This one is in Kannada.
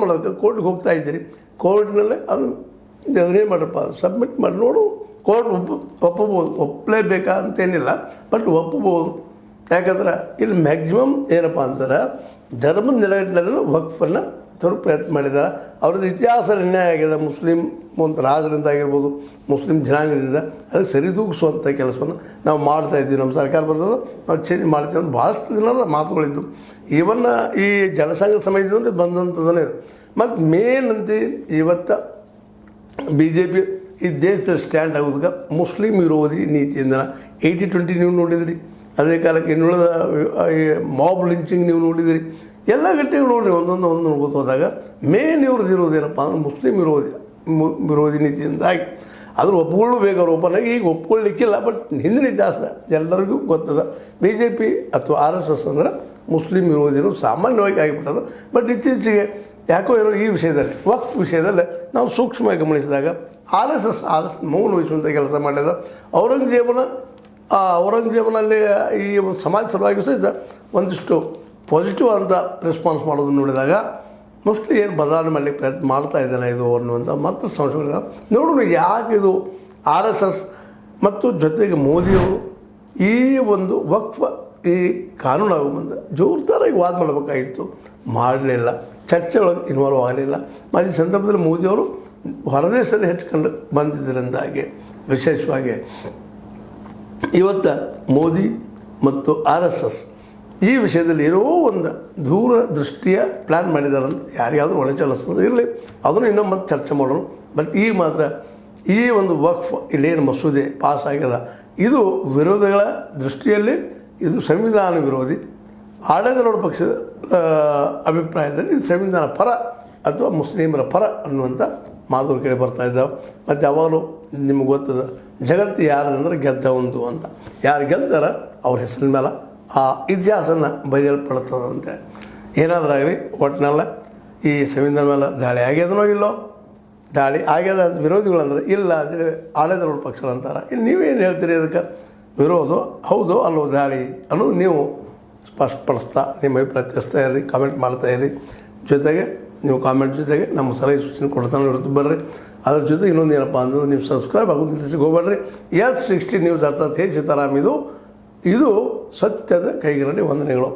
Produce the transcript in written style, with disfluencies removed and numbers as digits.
ಮಾಡೋದಕ್ಕೆ ಕೋರ್ಟ್ಗೆ ಹೋಗ್ತಾ ಇದ್ದೀರಿ. ಕೋರ್ಟ್ನಲ್ಲೇ ಅದು ಅದನ್ನೇನು ಮಾಡ್ರಪ್ಪ ಸಬ್ಮಿಟ್ ಮಾಡಿ ನೋಡು, ಕೋರ್ಟ್ ಒಪ್ಪಬೋದು, ಒಪ್ಪಲೇಬೇಕಾ ಅಂತೇನಿಲ್ಲ, ಬಟ್ ಒಪ್ಪಬೋದು. ಯಾಕಂದ್ರೆ ಇಲ್ಲಿ ಮ್ಯಾಕ್ಸಿಮಮ್ ಏನಪ್ಪ ಅಂತಾರೆ ಧರ್ಮದ ನೆಲೆಗಟ್ಟಿನಲ್ಲಿ ವಕ್ಫನ್ನು ತರೋ ಪ್ರಯತ್ನ ಮಾಡಿದ್ದಾರೆ. ಅವ್ರದ್ದು ಇತಿಹಾಸ ನಿರ್ಣಯ ಆಗಿದೆ. ಮುಸ್ಲಿಂ ಒಂದು ರಾಜರಿಂದ ಆಗಿರ್ಬೋದು, ಮುಸ್ಲಿಂ ಜನಾಂಗದಿಂದ ಅದಕ್ಕೆ ಸರಿದೂಗಿಸುವಂಥ ಕೆಲಸವನ್ನು ನಾವು ಮಾಡ್ತಾಯಿದ್ದೀವಿ. ನಮ್ಮ ಸರ್ಕಾರ ಬಂದದ್ದು ನಾವು ಚೇಂಜ್ ಮಾಡ್ತೀವಿ ಅಂತ ಭಾಳಷ್ಟು ದಿನದ ಮಾತುಗಳಿದ್ದು. ಇವನ್ನ ಈ ಜನಸಂಘ ಸಮಯದಿಂದ ಬಂದಂಥದ್ದನ್ನೇ ಇದು. ಮತ್ತು ಮೇನ್ ಅಂತ ಇವತ್ತು BJP ಈ ದೇಶದಲ್ಲಿ ಸ್ಟ್ಯಾಂಡ್ ಆಗೋದಕ್ಕೆ ಮುಸ್ಲಿಂ ವಿರೋಧಿ ನೀತಿಯಿಂದ 80-20 ನೀವು ನೋಡಿದಿರಿ. ಅದೇ ಕಾಲಕ್ಕೆ ಇನ್ನುಳಿದ ಈ ಮಾಬ್ ಲಿಂಚಿಂಗ್ ನೀವು ನೋಡಿದಿರಿ. ಎಲ್ಲ ಗಟ್ಟಿಗೆ ನೋಡಿರಿ, ಒಂದೊಂದು ನೋಡ್ಕೊತ ಹೋದಾಗ ಮೇನ್ ಇವ್ರದ್ದು ಇರೋದೇನಪ್ಪ ಅಂದ್ರೆ ಮುಸ್ಲಿಂ ವಿರೋಧಿ ನೀತಿಯಿಂದಾಗಿ ಅದ್ರ ಒಪ್ಕೊಳ್ಳಬೇಕು. ಅವ್ರು ಓಪನ್ ಆಗಿ ಈಗ ಒಪ್ಕೊಳ್ಳಿಕ್ಕಿಲ್ಲ, ಬಟ್ ಹಿಂದಿನ ಇತಿಹಾಸ ಎಲ್ಲರಿಗೂ ಗೊತ್ತದ. BJP ಅಥವಾ RSS ಅಂದ್ರೆ ಮುಸ್ಲಿಂ ವಿರೋಧಿನೂ ಸಾಮಾನ್ಯವಾಗಿ ಆಗಿಬಿಟ್ಟದು. ಬಟ್ ಇತ್ತೀಚೆಗೆ ಯಾಕೋ ಏನೋ ಈ ವಿಷಯದಲ್ಲಿ ವಕ್ಫ್ ವಿಷಯದಲ್ಲಿ ನಾವು ಸೂಕ್ಷ್ಮವಾಗಿ ಗಮನಿಸಿದಾಗ RSS ಆದಷ್ಟು ಮೌನ ವಹಿಸುವಂಥ ಕೆಲಸ ಮಾಡಿದ. ಔರಂಗಜೇಬನಲ್ಲಿ ಈ ಒಂದು ಸಮಾಜ ಸಲುವಾಗಿ ಸಹಿತ ಒಂದಿಷ್ಟು ಪಾಸಿಟಿವ್ ಅಂತ ರೆಸ್ಪಾನ್ಸ್ ಮಾಡೋದನ್ನು ನೋಡಿದಾಗ ಮೋಸ್ಟ್ಲಿ ಏನು ಬದಲಾವಣೆ ಮಾಡಲಿಕ್ಕೆ ಪ್ರಯತ್ನ ಮಾಡ್ತಾ ಇದ್ದಾನೆ ಇದು ಅನ್ನುವಂಥ ಮತ್ತು ಸಂಶಯಗಳಿದ್ದಾವೆ. ನೋಡೋಣ ಯಾಕೆ ಇದು RSS ಮತ್ತು ಜೊತೆಗೆ ಮೋದಿಯವರು ಈ ಒಂದು ವಕ್ಫ್ ಈ ಕಾನೂನು ಆಗೋ ಮುಂದೆ ಜೋರ್ದಾರಾಗಿ ವಾದ ಮಾಡಬೇಕಾಗಿತ್ತು, ಮಾಡಲಿಲ್ಲ. ಚರ್ಚೆ ಒಳಗೆ ಇನ್ವಾಲ್ವ್ ಆಗಲಿಲ್ಲ. ಮತ್ತು ಈ ಸಂದರ್ಭದಲ್ಲಿ ಮೋದಿಯವರು ಹೊರದೇಶದಲ್ಲಿ ಹೆಚ್ಚಿಕೊಂಡು ಬಂದಿದ್ದರಿಂದಾಗಿ ವಿಶೇಷವಾಗಿ ಇವತ್ತು ಮೋದಿ ಮತ್ತು RSS ಈ ವಿಷಯದಲ್ಲಿ ಏನೋ ಒಂದು ದೂರದೃಷ್ಟಿಯ ಪ್ಲ್ಯಾನ್ ಮಾಡಿದ್ದಾರೆ ಅಂತ ಯಾರಿಗಾದರೂ ಒಳಚಲಿಸ್ತದೆ. ಇರಲಿ, ಅದನ್ನು ಇನ್ನೊಮ್ಮೆ ಮತ್ತೆ ಚರ್ಚೆ ಮಾಡೋಣ. ಬಟ್ ಈಗ ಮಾತ್ರ ಈ ಒಂದು ವಕ್ಫ್ ಇಲ್ಲೇನು ಮಸೂದೆ ಪಾಸ್ ಆಗ್ಯದ ಇದು ವಿರೋಧಿಗಳ ದೃಷ್ಟಿಯಲ್ಲಿ ಇದು ಸಂವಿಧಾನ ವಿರೋಧಿ. ಆಡಳಿತಾರೂಢ ಪಕ್ಷದ ಅಭಿಪ್ರಾಯದಲ್ಲಿ ಇದು ಸಂವಿಧಾನ ಪರ ಅಥವಾ ಮುಸ್ಲಿಮರ ಪರ ಅನ್ನುವಂಥ ಮಾತುಗಳು ಕೇಳಿ ಬರ್ತಾ ಇದ್ದಾವೆ. ಮತ್ತು ಯಾವಾಗಲೂ ನಿಮ್ಗೆ ಗೊತ್ತದ ಜಗತ್ತು ಯಾರಂದ್ರೆ ಗೆದ್ದ ಒಂದು ಅಂತ. ಯಾರು ಗೆಲ್ತಾರ ಅವ್ರ ಹೆಸರಿನ ಮೇಲೆ ಆ ಇತಿಹಾಸನ ಬರೆಯಲ್ಪಡ್ತದೆ ಅಂತೇಳಿ. ಏನಾದ್ರಾಗಲಿ ಒಟ್ಟಿನಲ್ಲ ಈ ಸಂವಿಧಾನ ಮೇಲೆ ದಾಳಿ ಆಗ್ಯದನೋ ಇಲ್ಲೋ, ದಾಳಿ ಆಗ್ಯದ ಅಂತ ವಿರೋಧಿಗಳಂದ್ರೆ ಇಲ್ಲ ಅಂದರೆ ಆಡಳಿತಾರೂಢ ಪಕ್ಷಗಳಂತಾರೆ. ಇನ್ನು ನೀವೇನು ಹೇಳ್ತೀರಿ ಅದಕ್ಕೆ? ವಿರೋಧ ಹೌದು ಅಲ್ಲೋ ದಾಳಿ ಅನ್ನೋದು ನೀವು ಸ್ಪಷ್ಟಪಡಿಸ್ತಾ ನಿಮ್ಮ ಅಭಿಪ್ರಾಯ ತಿಳಿಸ್ತಾ ಇರ್ರಿ, ಕಾಮೆಂಟ್ ಮಾಡ್ತಾ ಇರ್ರಿ. ಜೊತೆಗೆ ನೀವು ಕಾಮೆಂಟ್ ಜೊತೆಗೆ ನಮ್ಮ ಸಲಹೆ ಸೂಚನೆ ಕೊಡ್ತಾನೆ ಇರುತ್ತೆ ಬರ್ರಿ. ಅದ್ರ ಜೊತೆಗೆ ಇನ್ನೊಂದು ಏನಪ್ಪ ಅಂದ್ರೆ ನೀವು ಸಬ್ಸ್ಕ್ರೈಬ್ ಆಗೋದು ಹೋಗ್ಬೇಡ್ರಿ. H60 ನ್ಯೂಸ್ ಅರ್ಥಾತ್ ಹೇ ಸೀತಾರಾಮ್ ಇದು ಸತ್ಯದ ಕೈಗಿರಲಿ ವಂದನೆಗಳು.